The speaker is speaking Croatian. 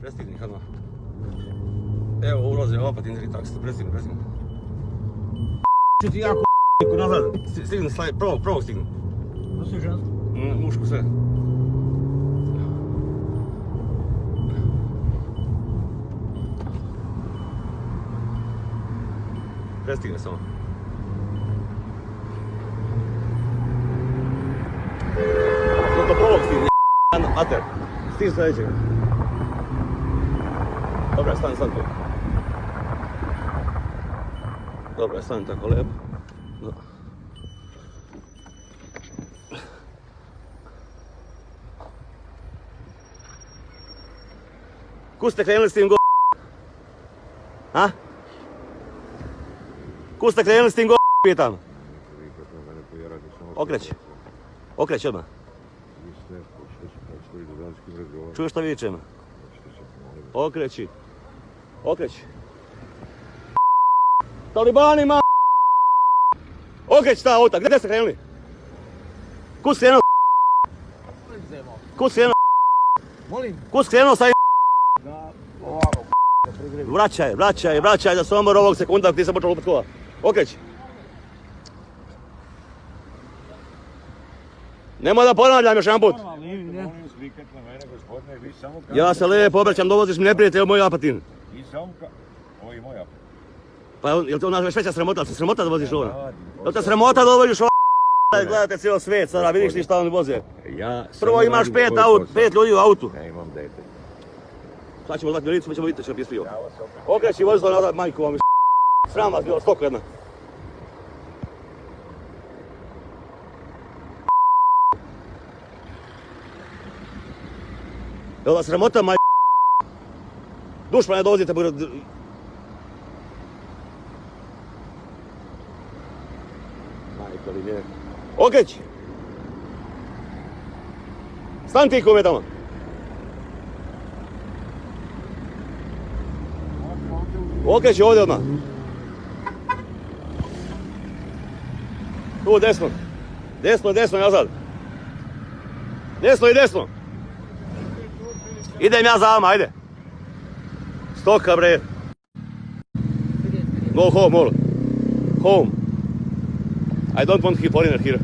Prestigni, odmah. Evo, ulazi opet Indiri taksi, prestigni. Što ti jako nazad, stigni, prvog stigni. Nosi žensku? Mušku sve. Prestigne samo. Do prvog stigni, mater. Stigni sljedećeg. Dobra, stani tu. Dobra, stani tako lijepo. Kud ste krenuli s tim A? Kud ste krenuli s tim pitam? Okreći odmah. Čuješ što vičem? Okreći. Talibani, ma! Okreći ta auta, gdje ste krenuli? Kud ste krenuo? Kud ste krenuo sa Vraćaj za Sombor ovog sekunda dok nisam počeo lupati kola. Okreći. Nemoj da ponavljam još jedan put. Ja se lijepo obraćam, dovoziš mi neprijatelj u moj Apatin. Ovo je moj Apatin. Pa je to ona već veća sramota, ali se sramota da voziš ovo? Je te sramota da voziš ovo? Gledajte cijelo svijet sada, vidiš ti šta oni voze. Prvo imaš 5 ljudi u autu. Ja imam dete. Sad ćemo dati milicu, pa ćemo vidjeti što bi ispio. Okreći, vozi to nazad, majku vam. Sram vas bilo, stoko jedna. Evo da sramota, majku. Dušma ne dovozite, majko li nije. Okreći! Stan ti kome tamo. Okreći ovdje odmah. Tu desno. Desno nazad. Desno. Idem ja za vama, ajde. Stoka bre. Go home, all. Home. I don't want to keep foreigner here.